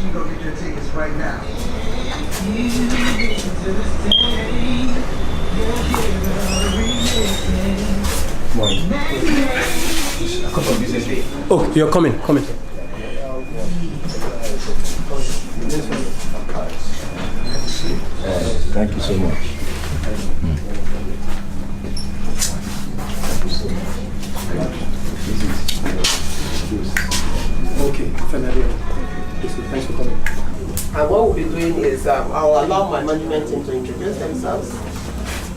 you go get your tickets right now. Oh, you're coming. Thank you so much. Okay, Fernando. Thanks for coming. And what we'll be doing is I'll allow my management team to introduce themselves,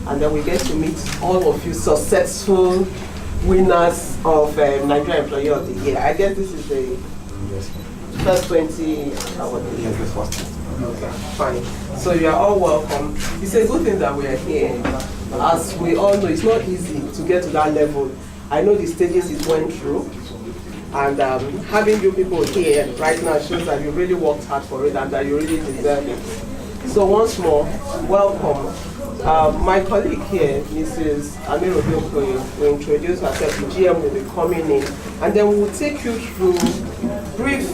and then we get to meet all of you successful winners of Nigeria Employee of the Year. I guess this is the first 20 award. Okay, fine. So you are all welcome. It's a good thing that we are here. As we all know, it's not easy to get to that level. I know the stages it went through, and having you people here right now shows that you really worked hard for it and that you really deserve it. So once more, welcome. My colleague here, Mrs. Amiru Biokoye, will introduce herself. The GM will be coming in, and then we will take you through brief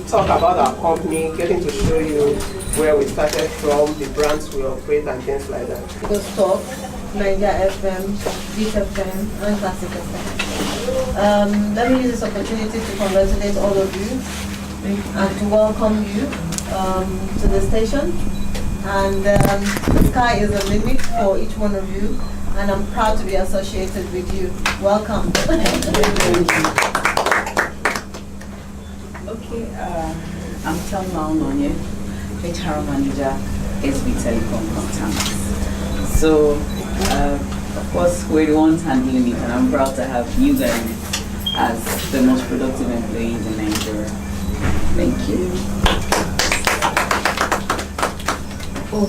talk about our company, getting to show you where we started from, the brands we operate, and things like that. The stock, NEYA FM, Beat FM, and Classic FM. Let me use this opportunity to congratulate all of you and to welcome you to the station. And the sky is the limit for each one of you, and I'm proud to be associated with you. Welcome. Okay, I'm Thelma Ononye, HR Manager, SB Telecom Contact. So, of course, we're the ones handling it, and I'm proud to have you guys as the most productive employees in Nigeria. Thank you. Oh,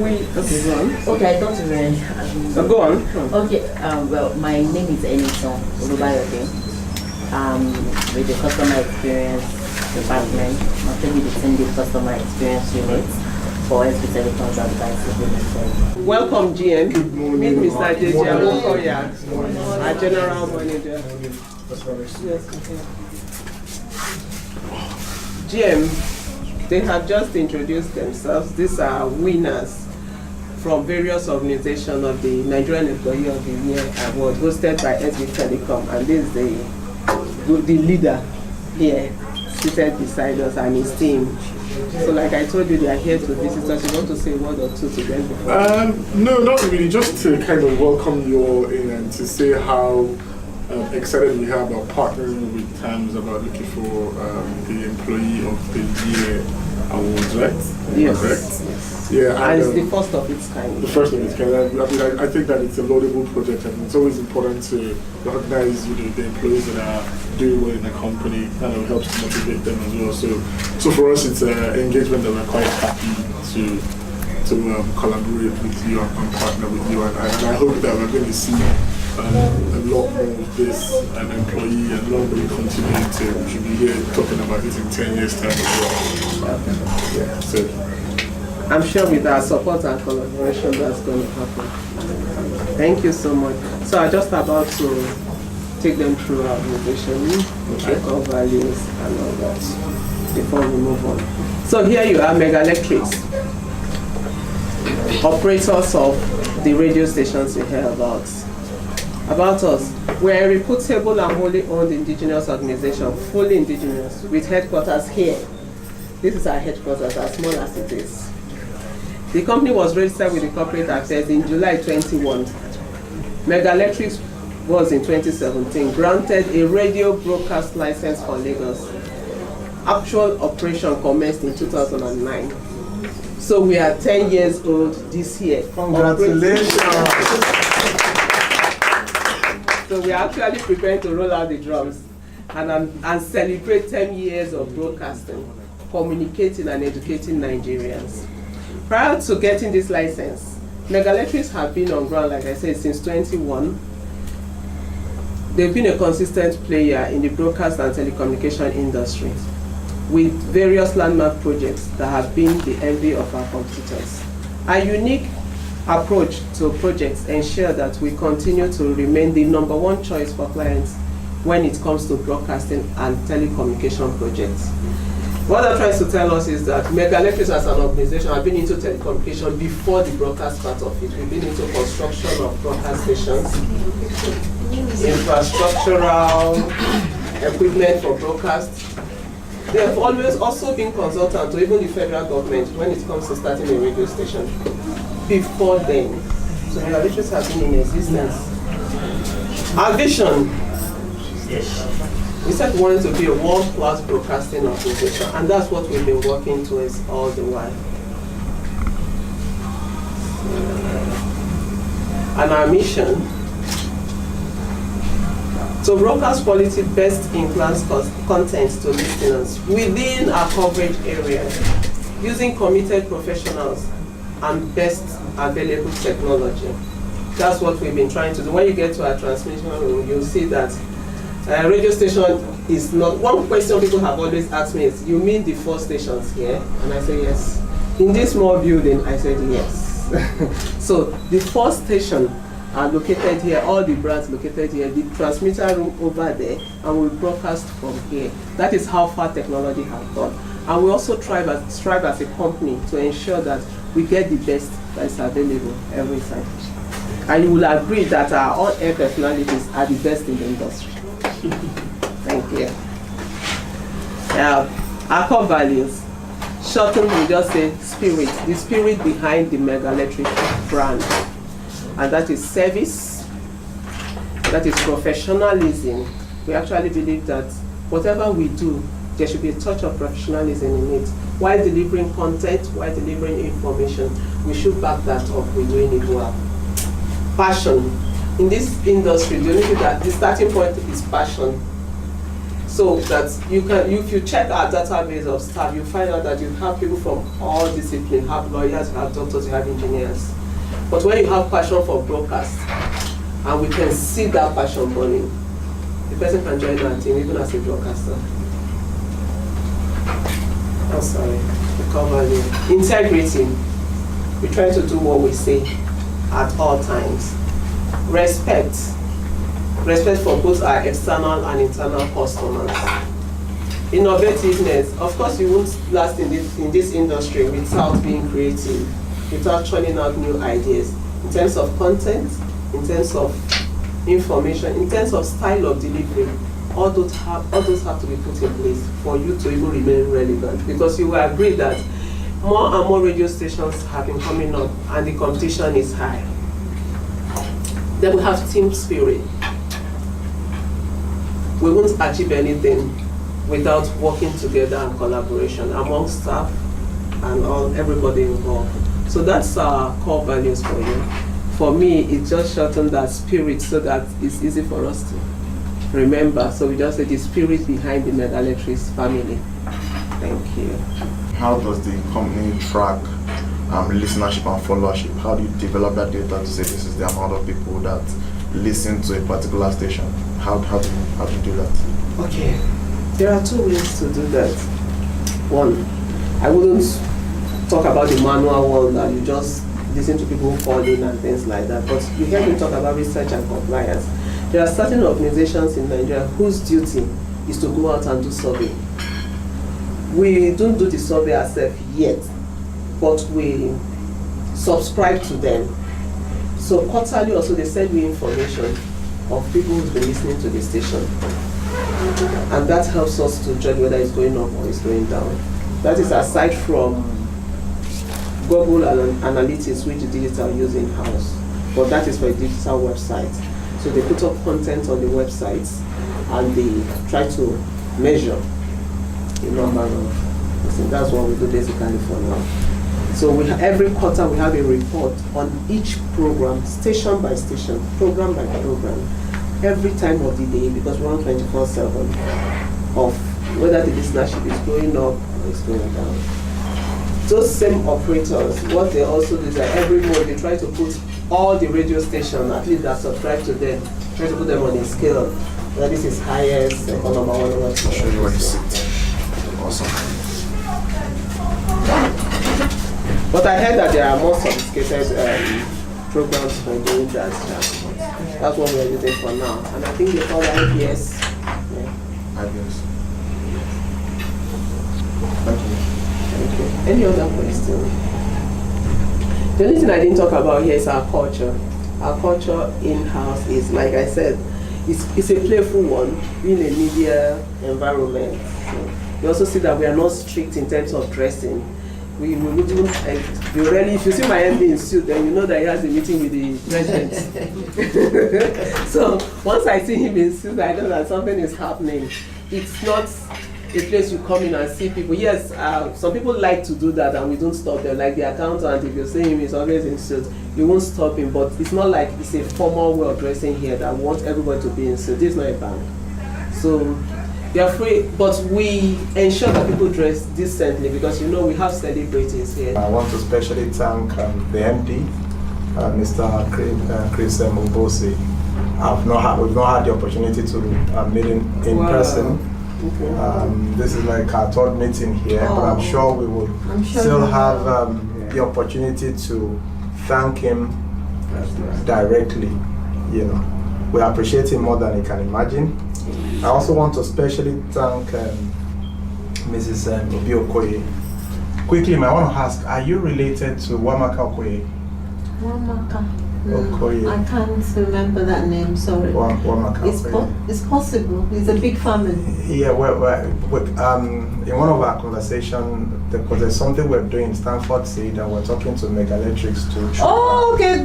wait, okay, go on. Okay, I thought you were. So go on. Okay, well, my name is Enison Olubayode. With the customer experience department, I'm taking the Cindy customer experience unit for SB Telecoms Advertising Limited. Welcome, GM. Meet Mr. J.J. Okoya, our General Manager. Yes, okay. GM, they have just introduced themselves. These are winners from various organizations of the Nigerian Employee of the Year Award hosted by SB Telecom, and this is the leader here seated beside us and his team. So like I told you, they are here to visit us. You want to say a word or two to them before? No, not really. Just to kind of welcome you all in and to say how excited we are about partnering with Times about looking for the Employee of the Year Awards, right? Yes. Correct? Yeah, and it's the first of its kind. The first of its kind. I think that it's a laudable project, and it's always important to recognize the employees that are doing well in the company. Kind of helps to motivate them as well. So for us, it's an engagement that we're quite happy to collaborate with you and partner with you, and I hope that we're going to see a lot more of this employee and long way continuing to be here talking about it in 10 years time as well. Yeah, so I'm sure with our support and collaboration that's going to happen. Thank you so much. So I'm just about to take them through our organization, our core values and all that before we move on. So here you are, MegaLectrics, operators of the radio stations you hear about. About us, we're a reputable and wholly owned indigenous organization, fully indigenous, with headquarters here. This is our headquarters, as small as it is. The company was registered with the Corporate Affairs in July 21. MegaLectrics was in 2017 granted a radio broadcast license for Lagos. Actual operation commenced in 2009. So we are 10 years old this year. Congratulations! So we are actually preparing to roll out the drums and celebrate 10 years of broadcasting, communicating and educating Nigerians. Prior to getting this license, MegaLectrics have been on ground, like I said, since 21. They've been a consistent player in the broadcast and telecommunication industry with various landmark projects that have been the envy of our competitors. Our unique approach to projects ensure that we continue to remain the #1 choice for clients when it comes to broadcasting and telecommunication projects. What I'm trying to tell us is that MegaLectrics as an organization have been into telecommunication before the broadcast part of it. We've been into construction of broadcast stations, infrastructural equipment for broadcast. They have always also been consultant to even the federal government when it comes to starting a radio station. Before then, so MegaLectrics has been in existence. Our vision, we said we wanted to be a world-class broadcasting organization, and that's what we've been working towards all the while. And our mission, to broadcast quality best-in-class content to listeners within our coverage area, using committed professionals and best available technology. That's what we've been trying to do. When you get to our transmission room, you'll see that radio station is not. One question people have always asked me is, you mean the 4 stations here? And I say yes. In this small building, I said yes. So the 4 stations are located here, all the brands located here, the transmitter room over there, and we broadcast from here. That is how far technology has gone. And we also strive as a company to ensure that we get the best that is available every time. And you will agree that our on-air personalities are the best in the industry. Thank you. Our core values, shortened we just say spirit, the spirit behind the MegaLectrics brand. And that is service, that is professionalism. We actually believe that whatever we do, there should be a touch of professionalism in it. While delivering content, while delivering information, we should back that up, we're doing it well. Passion. In this industry, the only thing that the starting point is passion. So that you can, if you check our database of staff, you find out that you have people from all disciplines, you have lawyers, you have doctors, you have engineers. But when you have passion for broadcast, and we can see that passion burning, the person can join our team even as a broadcaster. Oh, sorry, the core value. Integrity. We try to do what we say at all times. Respect. Respect for both our external and internal customers. Innovativeness. Of course, you won't last in this industry without being creative, without churning out new ideas in terms of content, in terms of information, in terms of style of delivery. All those have to be put in place for you to even remain relevant, because you will agree that more and more radio stations have been coming up and the competition is high. Then we have team spirit. We won't achieve anything without working together and collaboration among staff and everybody involved. So that's our core values for you. For me, it just shortened that spirit so that it's easy for us to remember. So we just say the spirit behind the MegaLectrics family. Thank you. How does the company track listenership and followership? How do you develop that data to say this is the amount of people that listen to a particular station? How do you do that? Okay, there are 2 ways to do that. One, I wouldn't talk about the manual one that you just listen to people call in and things like that, but you hear me talk about research and compliance. There are certain organizations in Nigeria whose duty is to go out and do survey. We don't do the survey ourselves yet, but we subscribe to them. So quarterly also they send me information of people who've been listening to the station. And that helps us to judge whether it's going up or it's going down. That is aside from Google Analytics, which the digital use in-house. But that is for a digital website. So they put up content on the websites and they try to measure the number of. So that's what we do basically for now. So every quarter we have a report on each program, station by station, program by program, every time of the day, because we're on 24/7, of whether the listenership is going up or it's going down. Those same operators, what they also do is that every month they try to put all the radio stations, at least that subscribe to them, try to put them on a scale. Whether this is highest, or number 1 or number 2. I'll show you where you sit. Awesome. But I heard that there are more sophisticated programs for doing that. That's what we are using for now. And I think they call it IPS. Yeah. IPS. Thank you. Any other question? The only thing I didn't talk about here is our culture. Our culture in-house is, like I said, it's a playful one, being a media environment. So you also see that we are not strict in terms of dressing. We wouldn't, you really, if you see my MD in suit, then you know that he has a meeting with the president. So once I see him in suit, I know that something is happening. It's not a place you come in and see people. Yes, some people like to do that and we don't stop them. Like the accountant, if you see him, he's always in suit, you won't stop him. But it's not like it's a formal way of dressing here that wants everybody to be in suit. This is not a bank. So we are free, but we ensure that people dress decently because you know we have celebrities here. I want to especially thank the MD, Mr. Chris Mbosi. We've not had the opportunity to meet him in person. Okay. This is like our third meeting here, but I'm sure we will still have the opportunity to thank him directly. You know, we appreciate him more than you can imagine. I also want to especially thank Mrs. Obi Okoye. Quickly, I want to ask, are you related to Wamaka Okoye? Wamaka? Okoye. I can't remember that name, sorry. Wamaka it's possible. It's a big family. Yeah, in one of our conversations, because there's something we're doing in Stanford Seed and we're talking to MegaLectrics too. Oh, okay.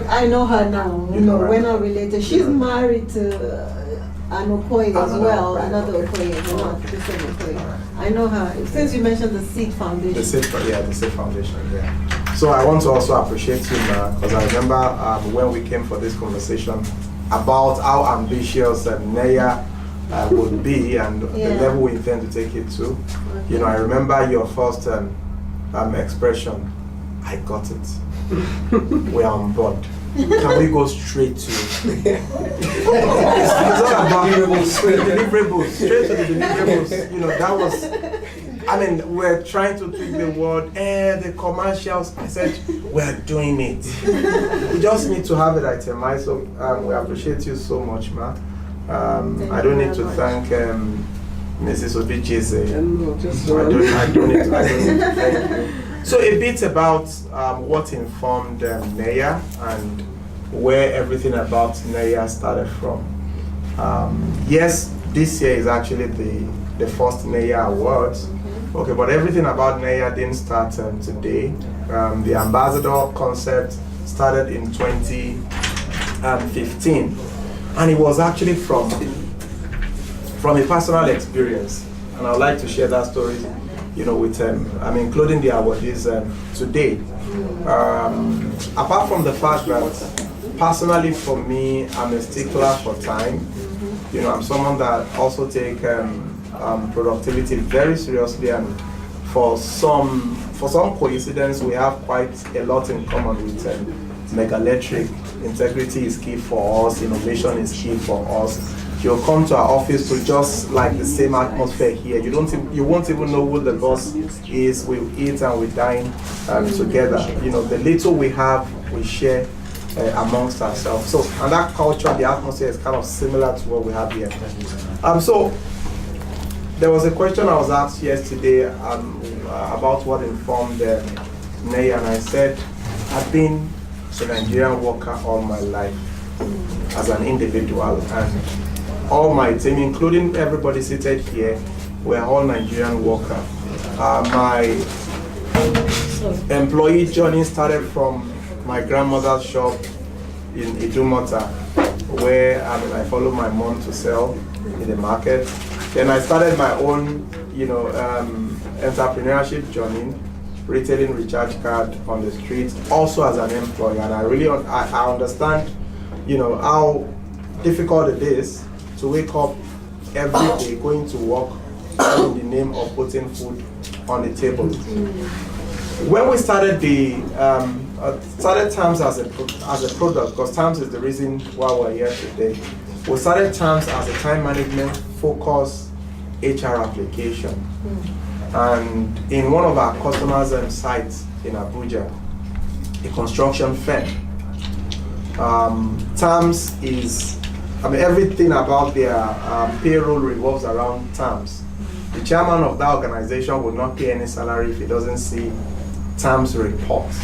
I know her now. You know her? We're not related. She's married to an Okoye as well. Another Okoye, not the same Okoye. I know her. Since you mentioned the Seed Foundation. The Seed Foundation, yeah. So I want to also appreciate you, because I remember when we came for this conversation about how ambitious NEYA would be and the level we intend to take it to. Okay. You know, I remember your first expression, I got it. We are on board. Can we go straight to it's all about deliverables, straight to the deliverables. You know, that was, I mean, we're trying to tweak the word and the commercials. I said, we're doing it. We just need to have it itemized. So we appreciate you so much, ma. I don't need to thank Mrs. Obichese. I don't need to thank you. So a bit about what informed NEYA and where everything about NEYA started from. Yes, this year is actually the first NEYA Awards. Okay, but everything about NEYA didn't start today. The ambassador concept started in 2015, and it was actually from a personal experience, and I'd like to share that story, you know, with including the awardees today. Apart from the fact that personally for me, I'm a stickler for time. You know, I'm someone that also take productivity very seriously, and for some coincidence, we have quite a lot in common with MegaLectric. Integrity is key for us. Innovation is key for us. You'll come to our office to just like the same atmosphere here. You won't even know who the boss is. We eat and we dine together. You know, the little we have, we share amongst ourselves. So, and that culture, the atmosphere is kind of similar to what we have here. So there was a question I was asked yesterday about what informed NEYA, and I said, I've been a Nigerian worker all my life as an individual, and all my team, including everybody seated here, we're all Nigerian workers. My employee journey started from my grandmother's shop in Idumota, where I followed my mom to sell in the market. Then I started my own, entrepreneurship journey, retailing recharge card on the streets, also as an employee. And I really, I understand, how difficult it is to wake up every day, going to work in the name of putting food on the table. When we started started TAMS as a product, because TAMS is the reason why we're here today. We started TAMS as a time management focused HR application. And in one of our customers' sites in Abuja, a construction firm, TAMS is, everything about their payroll revolves around TAMS. The chairman of that organization would not pay any salary if he doesn't see terms reports.